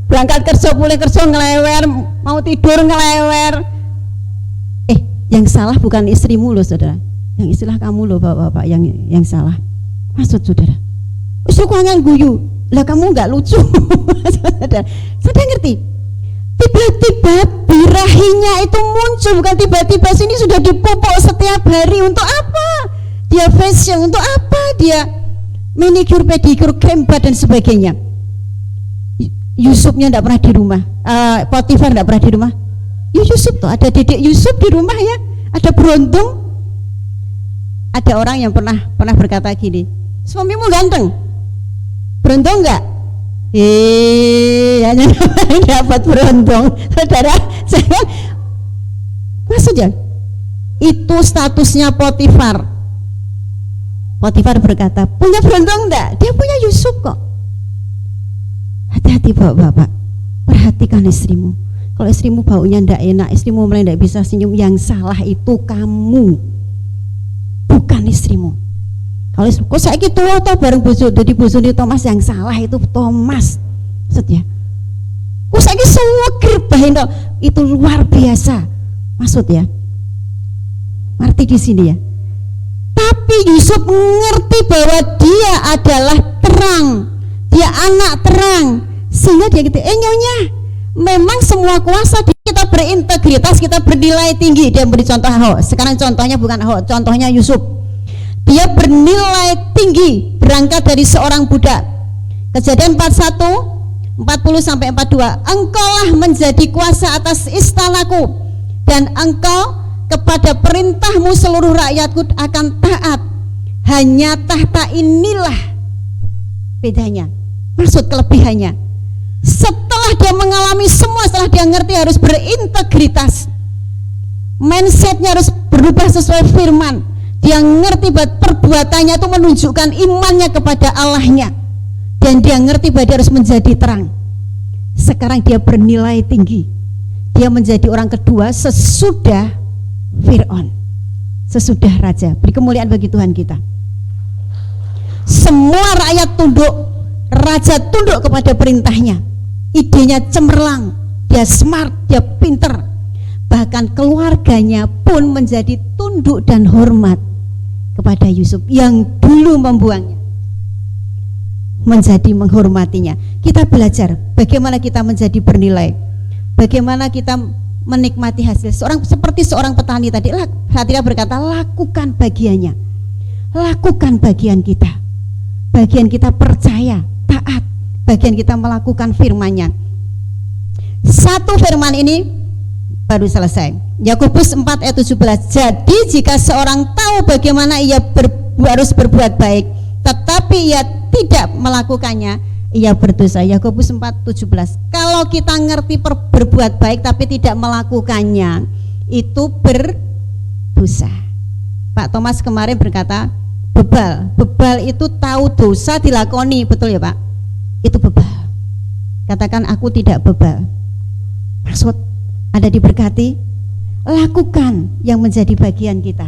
Berangkat kerja mulai kerja ngelewer, mau tidur ngelewer. Yang salah bukan istrimu loh saudara, yang istilah kamu loh bapak-bapak yang salah. Maksud saudara, istriku hanya guyu, lah kamu nggak lucu. Saudara ngerti? Tiba-tiba birahinya itu muncul, bukan tiba-tiba, sini sudah dipupuk setiap hari. Untuk apa? Dia facial, untuk apa? Dia manicure, pedicure, krim bat dan sebagainya. Yusufnya tidak pernah di rumah, Potifar tidak pernah di rumah. Ya Yusuf tuh, ada dedek Yusuf di rumah ya, ada beruntung. Ada orang yang pernah berkata gini, suamimu ganteng, beruntung enggak? hanya dapat beruntung. Saudara, saya maksudnya itu statusnya Potifar. Potifar berkata, punya beruntung enggak? Dia punya Yusuf kok. Hati-hati bapak-bapak, perhatikan istrimu. Kalau istrimu baunya enggak enak, istrimu mulai enggak bisa senyum, yang salah itu kamu, bukan istrimu. Kalau kok saiki tua toh bareng bojo, jadi bojone Thomas, yang salah itu Thomas. Maksudnya, kok saiki suweger baheno, itu luar biasa. Maksud ya, ngerti di sini ya. Tapi Yusuf mengerti bahwa dia adalah terang, dia anak terang, sehingga dia gitu, nyonya, memang semua kuasa kita berintegritas, kita bernilai tinggi. Dia beri contoh Ahok. Sekarang contohnya bukan Ahok, contohnya Yusuf. Dia bernilai tinggi, berangkat dari seorang budak. Kejadian 41, 40 sampai 42. Engkaulah menjadi kuasa atas istanaku, dan engkau kepada perintahmu seluruh rakyatku akan taat. Hanya tahta inilah bedanya, maksud kelebihannya. Setelah dia mengalami semua, setelah dia ngerti harus berintegritas, mindsetnya harus berubah sesuai firman. Dia ngerti bahwa perbuatannya itu menunjukkan imannya kepada Allahnya, dan dia ngerti bahwa dia harus menjadi terang. Sekarang dia bernilai tinggi. Dia menjadi orang kedua sesudah Fir'aun, sesudah raja. Beri kemuliaan bagi Tuhan kita. Semua rakyat tunduk, raja tunduk kepada perintahnya. Idenya cemerlang, dia smart, dia pinter. Bahkan keluarganya pun menjadi tunduk dan hormat kepada Yusuf yang dulu membuangnya, menjadi menghormatinya. Kita belajar bagaimana kita menjadi bernilai, bagaimana kita menikmati hasil. Seperti seorang petani tadi, Satria berkata, lakukan bagiannya, lakukan bagian kita. Bagian kita percaya, taat, bagian kita melakukan firman-Nya. Satu firman ini baru selesai. Yakobus 4 ayat 17. Jadi jika seorang tahu bagaimana ia harus berbuat baik, tetapi ia tidak melakukannya, ia berdosa. Yakobus 4:17. Kalau kita ngerti berbuat baik tapi tidak melakukannya, itu berdosa. Pak Thomas kemarin berkata, bebal itu tahu dosa dilakoni, betul ya Pak? Itu bebal. Katakan, aku tidak bebal. Maksud, ada diberkati, lakukan yang menjadi bagian kita.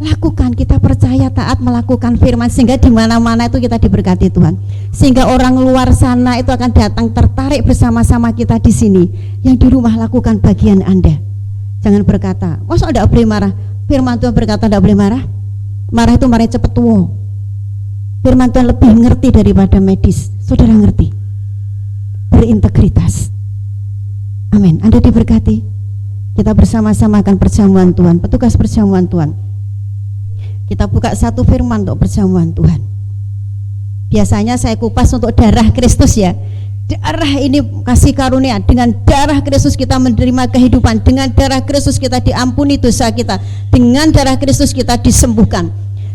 Lakukan, kita percaya, taat, melakukan firman, sehingga di mana-mana itu kita diberkati Tuhan. Sehingga orang luar sana itu akan datang tertarik bersama-sama kita di sini. Yang di rumah lakukan bagian Anda. Jangan berkata, masa tidak boleh marah? Firman Tuhan berkata tidak boleh marah. Marah itu marah cepet tua. Firman Tuhan lebih ngerti daripada medis. Saudara ngerti? Berintegritas. Amin. Anda diberkati. Kita bersama-sama akan perjamuan Tuhan, petugas perjamuan Tuhan. Kita buka satu firman untuk perjamuan Tuhan. Biasanya saya kupas untuk darah Kristus ya. Darah ini kasih karunia. Dengan darah Kristus kita menerima kehidupan. Dengan darah Kristus kita diampuni dosa kita. Dengan darah Kristus kita disembuhkan.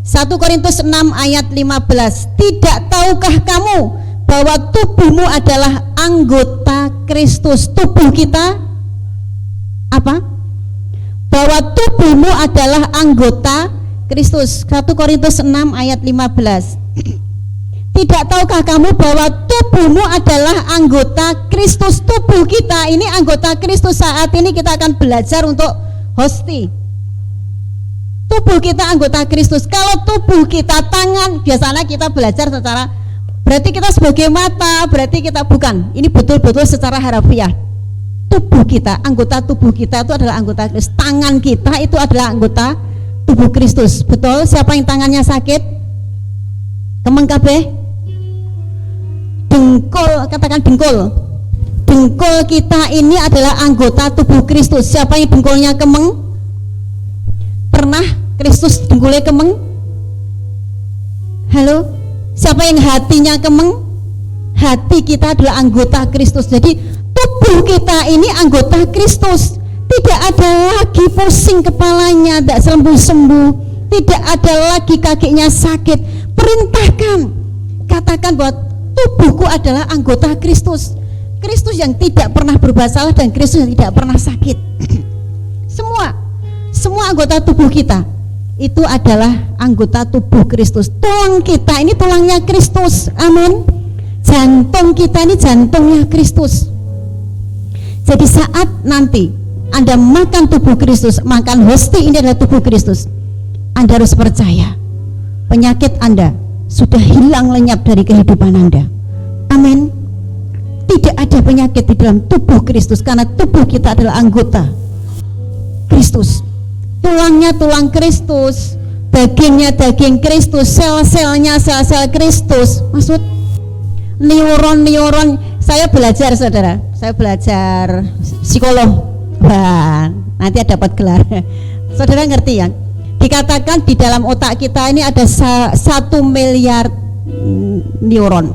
1 Korintus 6 ayat 15. Tidak tahukah kamu bahwa tubuhmu adalah anggota Kristus? Tubuh kita apa? Bahwa tubuhmu adalah anggota Kristus. 1 Korintus 6 ayat 15. Tidak tahukah kamu bahwa tubuhmu adalah anggota Kristus? Tubuh kita ini anggota Kristus. Saat ini kita akan belajar untuk hosti. Tubuh kita anggota Kristus. Kalau tubuh kita tangan, biasanya kita belajar secara, berarti kita sebagai mata, berarti kita bukan. Ini betul-betul secara harafiah. Tubuh kita, anggota tubuh kita itu adalah anggota Kristus. Tangan kita itu adalah anggota tubuh Kristus. Betul? Siapa yang tangannya sakit? Kemeng kabeh? Dengkul, katakan dengkul. Dengkul kita ini adalah anggota tubuh Kristus. Siapa yang dengkulnya kemeng? Pernah Kristus dengkulnya kemeng? Halo? Siapa yang hatinya kemeng? Hati kita adalah anggota Kristus. Jadi tubuh kita ini anggota Kristus. Tidak ada lagi pusing kepalanya, tidak sembuh-sembuh. Tidak ada lagi kakinya sakit. Perintahkan, katakan bahwa tubuhku adalah anggota Kristus. Kristus yang tidak pernah berbuat salah dan Kristus yang tidak pernah sakit. Semua anggota tubuh kita itu adalah anggota tubuh Kristus. Tulang kita ini tulangnya Kristus. Amin. Jantung kita ini jantungnya Kristus. Jadi saat nanti Anda makan tubuh Kristus, makan hostia ini adalah tubuh Kristus, Anda harus percaya penyakit Anda sudah hilang lenyap dari kehidupan Anda. Amin. Tidak ada penyakit di dalam tubuh Kristus karena tubuh kita adalah anggota Kristus. Tulangnya tulang Kristus, dagingnya daging Kristus, sel-selnya sel-sel Kristus. Maksud neuron. Saya belajar, saudara. Saya belajar psikolog. Wah, nanti dapat gelar. Saudara ngerti ya? Dikatakan di dalam otak kita ini ada 1 miliar neuron.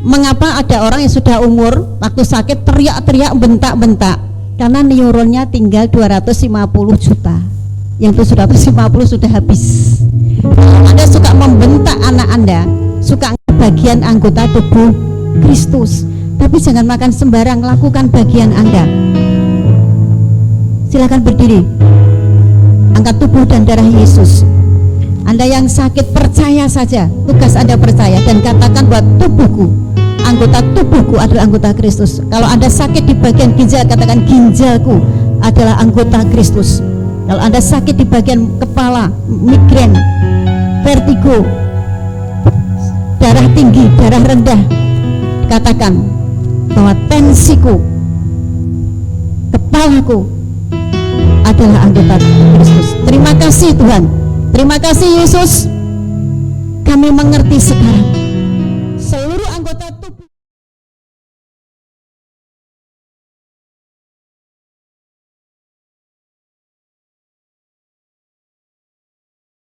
Mengapa ada orang yang sudah umur waktu sakit teriak-teriak, bentak-bentak? Karena neuronnya tinggal 250 juta. Yang 250 sudah habis. Anda suka membentak anak Anda, suka bagian anggota tubuh Kristus, tapi jangan makan sembarang, lakukan bagian Anda. Silakan berdiri, angkat tubuh dan darah Yesus. Anda yang sakit percaya saja, tugas Anda percaya dan katakan bahwa tubuhku, anggota tubuhku adalah anggota Kristus. Kalau Anda sakit di bagian ginjal, katakan ginjalku adalah anggota Kristus. Kalau Anda sakit di bagian kepala, migrain, vertigo, darah tinggi, darah rendah, katakan bahwa tensiku, kepalaku adalah anggota Kristus. Terima kasih Tuhan, terima kasih Yesus. Kami mengerti sekarang seluruh anggota